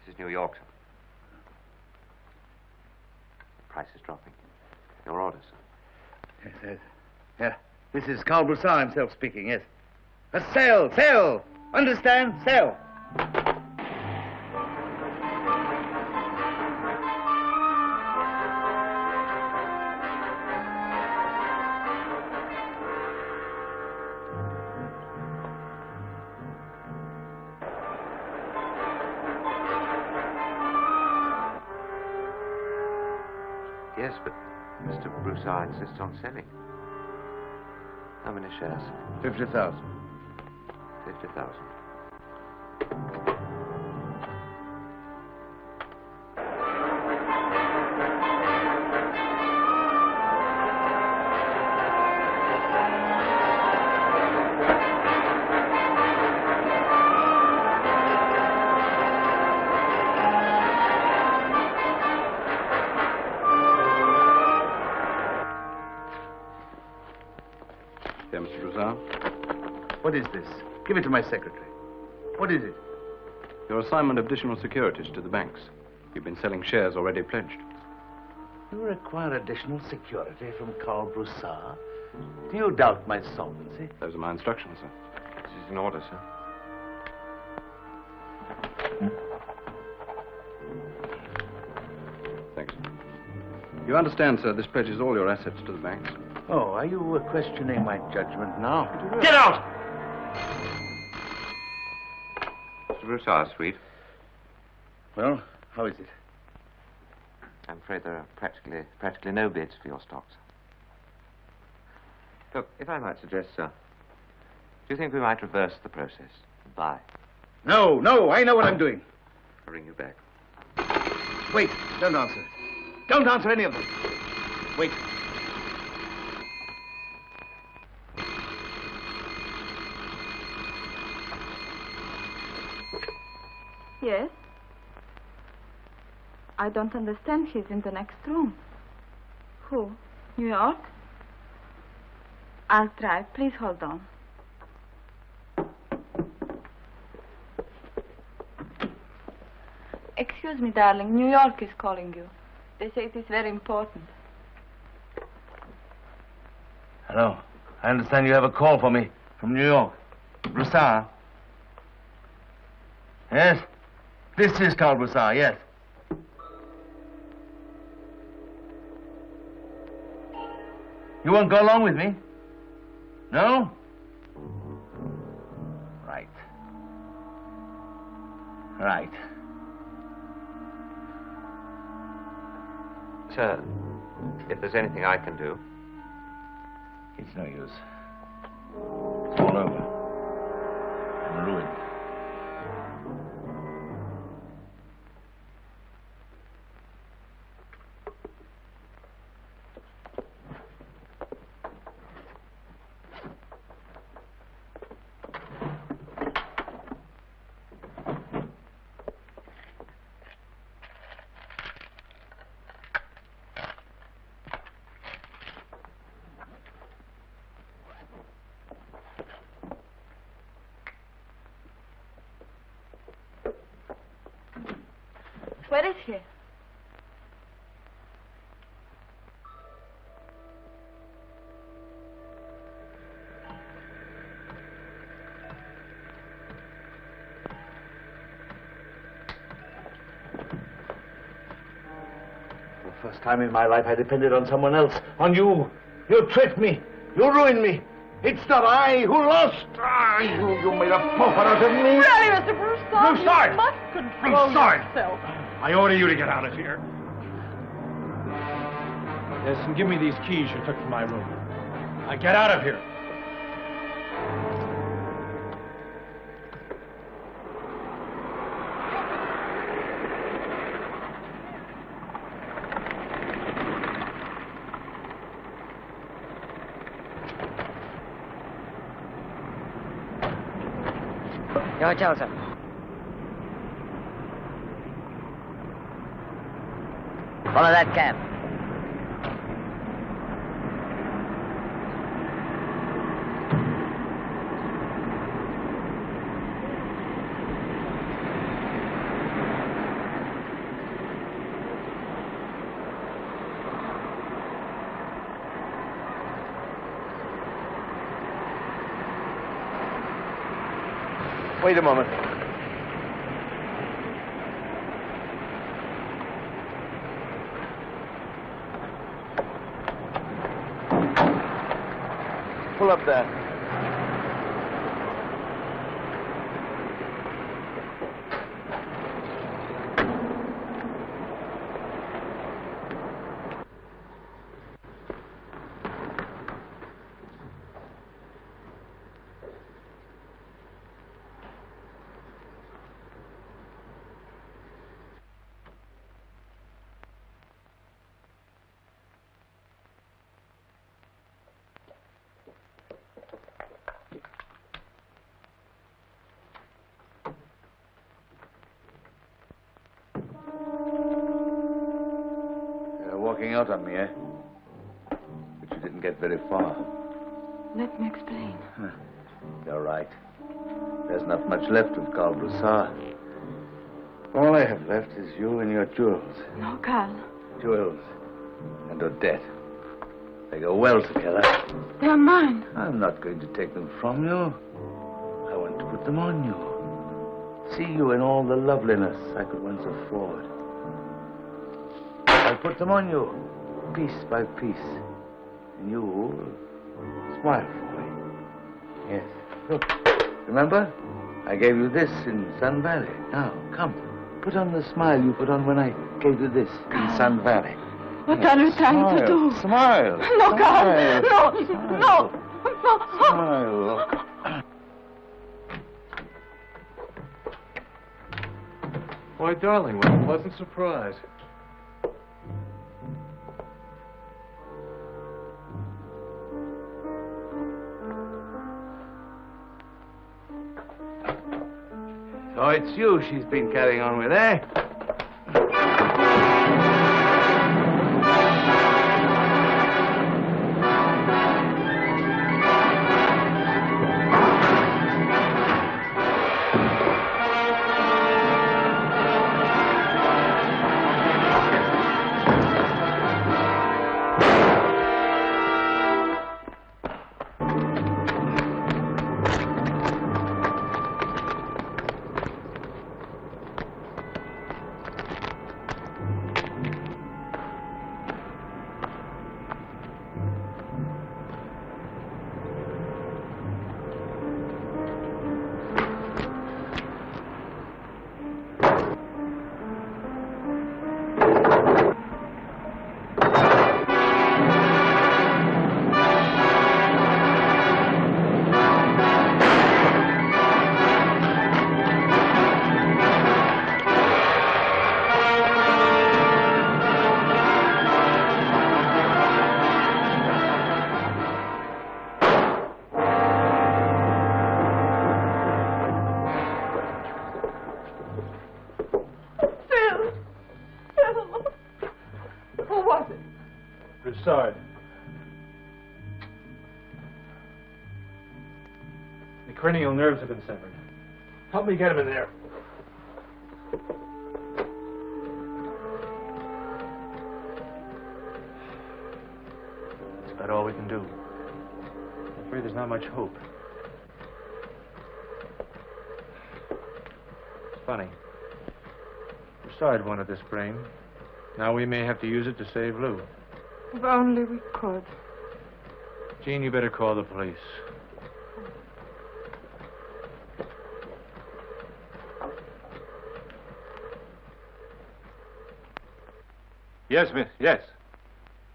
This is New York, sir. The price is dropping. Your order, sir. Yes, yes. Yeah. This is Carl Broussard himself speaking, yes. Sell! Sell! Understand? Sell! Yes, but Mr. Broussard insists on selling. How many shares? 50,000. 50,000. There, Mr. Broussard. What is this? Give it to my secretary. What is it? Your assignment of additional securities to the banks. You've been selling shares already pledged. You require additional security from Carl Broussard? Do you doubt my solvency? Those are my instructions, sir. This is an order, sir. You understand, sir, this pledges all your assets to the banks. Oh, are you questioning my judgment now? Get out! Mr. Broussard, sweet. Well, how is it? I'm afraid there are practically no bids for your stocks. Look, if I might suggest, sir, do you think we might reverse the process and buy? No, no, I know what I'm doing. I'll ring you back. Wait, don't answer. Don't answer any of them. Wait. Yes? I don't understand. He's in the next room. Who? New York? I'll try. Please hold on. Excuse me, darling. New York is calling you. They say it is very important. Hello. I understand you have a call for me from New York. Broussard? Yes? This is Carl Broussard, yes. You won't go along with me? No? Right. Right. Sir, if there's anything I can do. It's no use. It's all over. I'm ruined. Where is he? For the first time in my life, I depended on someone else. On you. You tricked me. You ruined me. It's not I who lost. You made a pauper out of me. Really, Mr. Broussard, Broussard! you must control Broussard! yourself. I order you to get out of here. Yes, and give me these keys you took from my room. Now get out of here. Your Joseph. Follow that cab. Wait a moment. Pull up there. Walking out on me, eh? But you didn't get very far. Let me explain. You're right. There's not much left of Carl Broussard. All I have left is you and your jewels. No, Carl. Jewels and Odette. They go well together. They're mine. I'm not going to take them from you. I want to put them on you. See you in all the loveliness I could once afford. I'll put them on you. piece by piece. And you smile for me. Yes. Look, remember? I gave you this in Sun Valley. Now, come. Put on the smile you put on when I gave you this in Sun Valley. What are you trying to do? Smile. No, Carl. No, no, no. Smile. Look. Why, darling, what a pleasant surprise. So it's you she's been carrying on with, eh? Broussard. The cranial nerves have been severed. Help me get him in there. That's about all we can do. I'm afraid there's not much hope. It's funny. Broussard wanted this brain. Now we may have to use it to save Lou. If only we could. Jean, you better call the police. Yes, miss. Yes.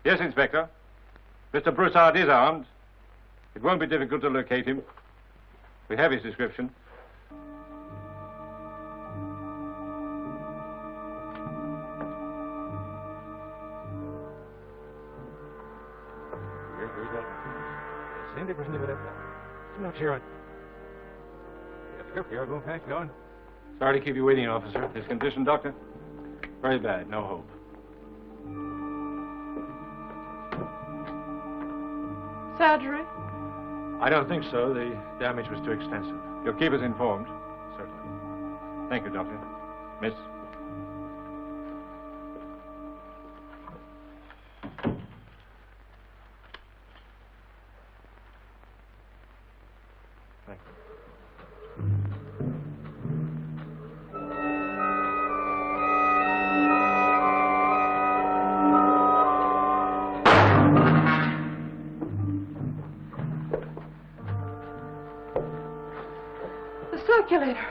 Yes, Inspector. Mr. Broussard is armed. It won't be difficult to locate him. We have his description. Sorry to keep you waiting, officer. His condition, doctor? Very bad. No hope. Surgery? I don't think so. The damage was too extensive. You'll keep us informed. Certainly. Thank you, Doctor. Miss? Thank you. Circulator.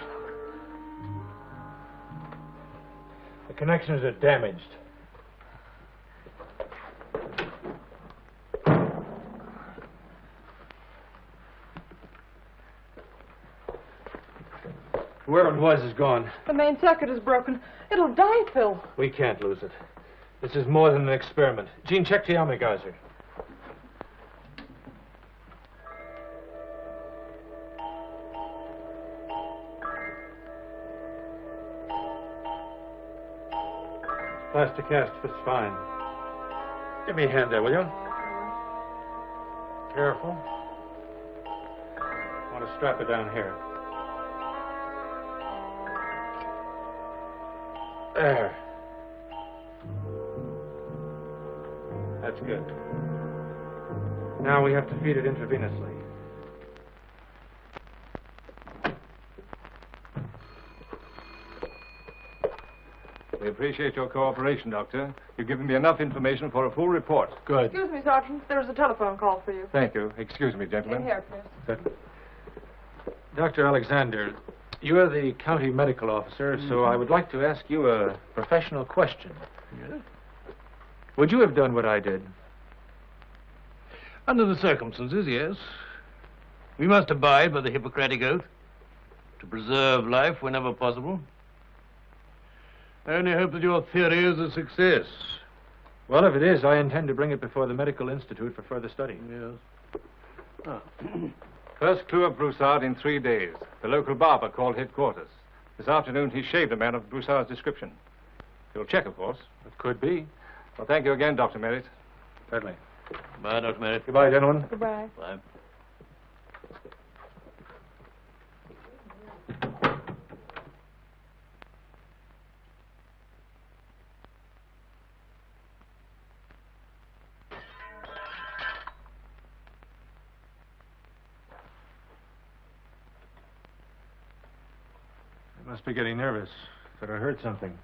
The connections are damaged. Whoever it was is gone. The main circuit is broken. It'll die, Phil. We can't lose it. This is more than an experiment. Jean, check the Almagazer. Plastic cast fits fine. Give me a hand there, will you? Careful. I want to strap it down here. There. That's good. Now we have to feed it intravenously. We've appreciate your cooperation, Doctor. You've given me enough information for a full report. Good. Excuse me, Sergeant. There's a telephone call for you. Thank you. Excuse me, gentlemen. In here, please. Good. Dr. Alexander, you are the county medical officer, so I would like to ask you a professional question. Yes? Would you have done what I did? Under the circumstances, yes. We must abide by the Hippocratic Oath to preserve life whenever possible. I only hope that your theory is a success. Well, if it is, I intend to bring it before the Medical Institute for further study. Yes. First clue of Broussard in 3 days. The local barber called headquarters. This afternoon, he shaved a man of Broussard's description. You'll check, of course. It could be. Well, thank you again, Dr. Merritt. Certainly. Bye, Dr. Merritt. Goodbye, gentlemen. Goodbye. Bye. I must be getting nervous. Thought I heard something.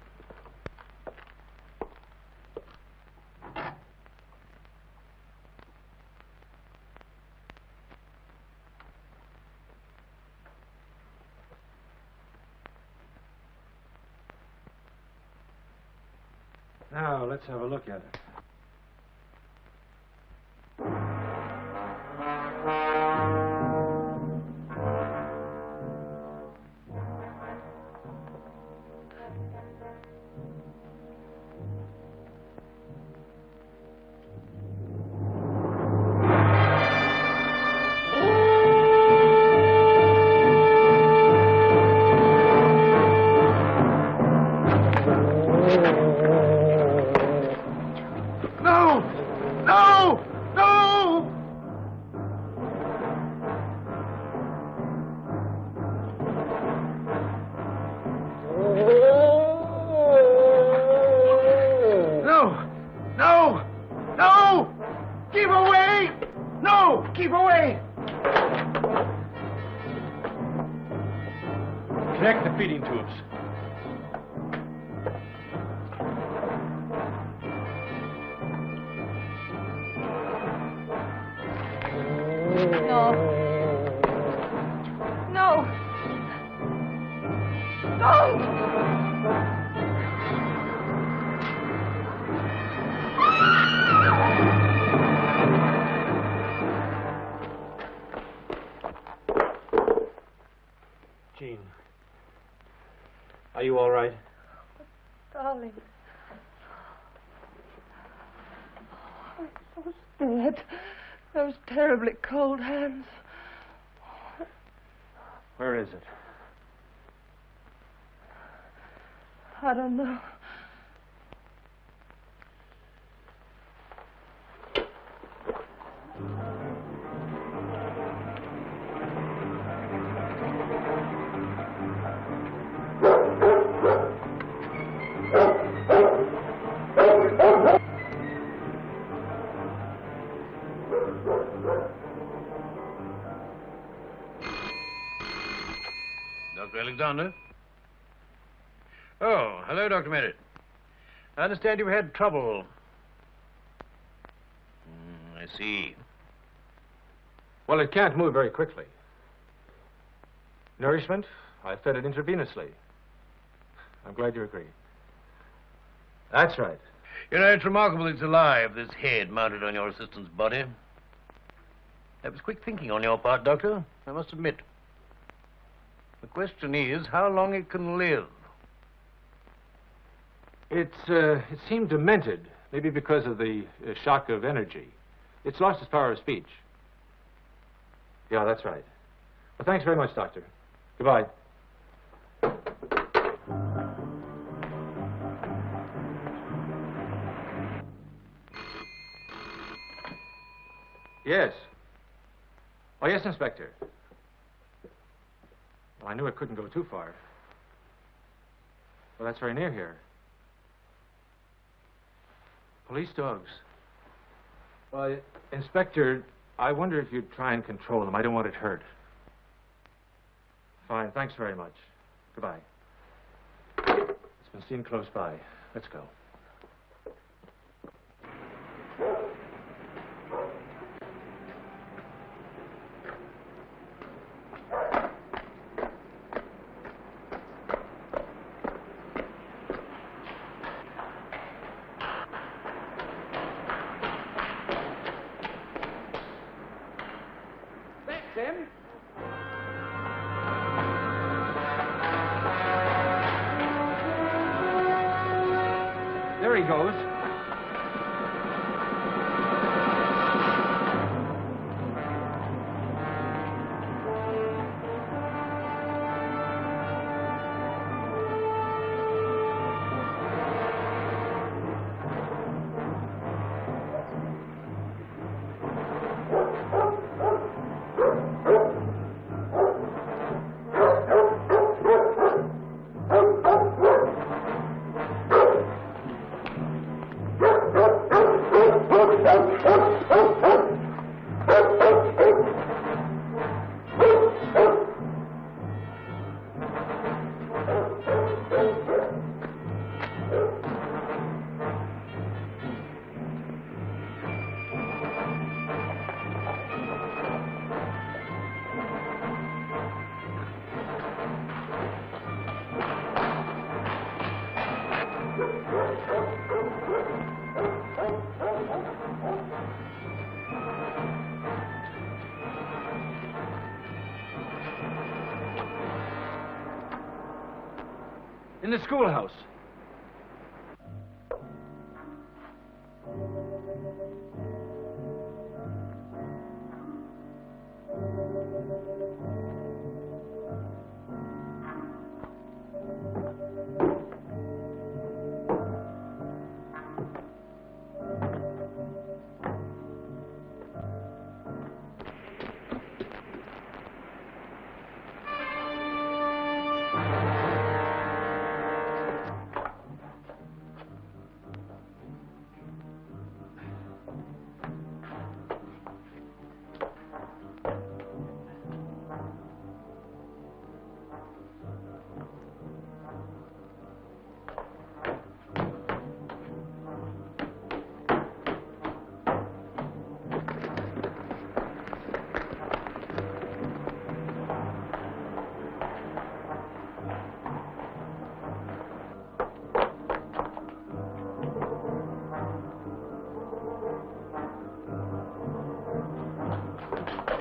Now, let's have a look at it. Connect the feeding tubes. No. No. Don't. Jean. Are you all right? Darling. I'm so scared. Those terribly cold hands. Where is it? I don't know. Dr. Alexander? Oh, hello, Dr. Merritt. I understand you've had trouble. I see. Well, it can't move very quickly. Nourishment? I fed it intravenously. I'm glad you agree. That's right. You know, it's remarkable it's alive, this head mounted on your assistant's body. That was quick thinking on your part, Doctor, I must admit. The question is how long it can live. It seemed demented, maybe because of the shock of energy. It's lost its power of speech. Yeah, that's right. Well, thanks very much, Doctor. Goodbye. Yes. Oh, yes, Inspector. Well, I knew it couldn't go too far. Well, that's very near here. Police dogs. Well, Inspector, I wonder if you'd try and control them. I don't want it hurt. Fine, thanks very much. Goodbye. It's been seen close by. Let's go. Tim? There he goes. In the schoolhouse.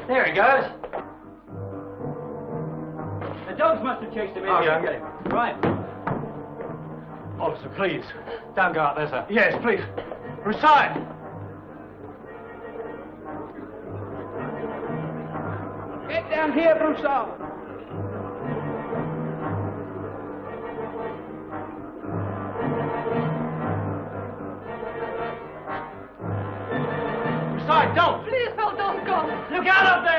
There he goes. The dogs must have chased him in I'll here. go and get him. Right. Officer, please. Don't go out there, sir. Yes, please. Broussard! Get down here, Broussard. Broussard, don't! Please, no, don't go. Look out up there!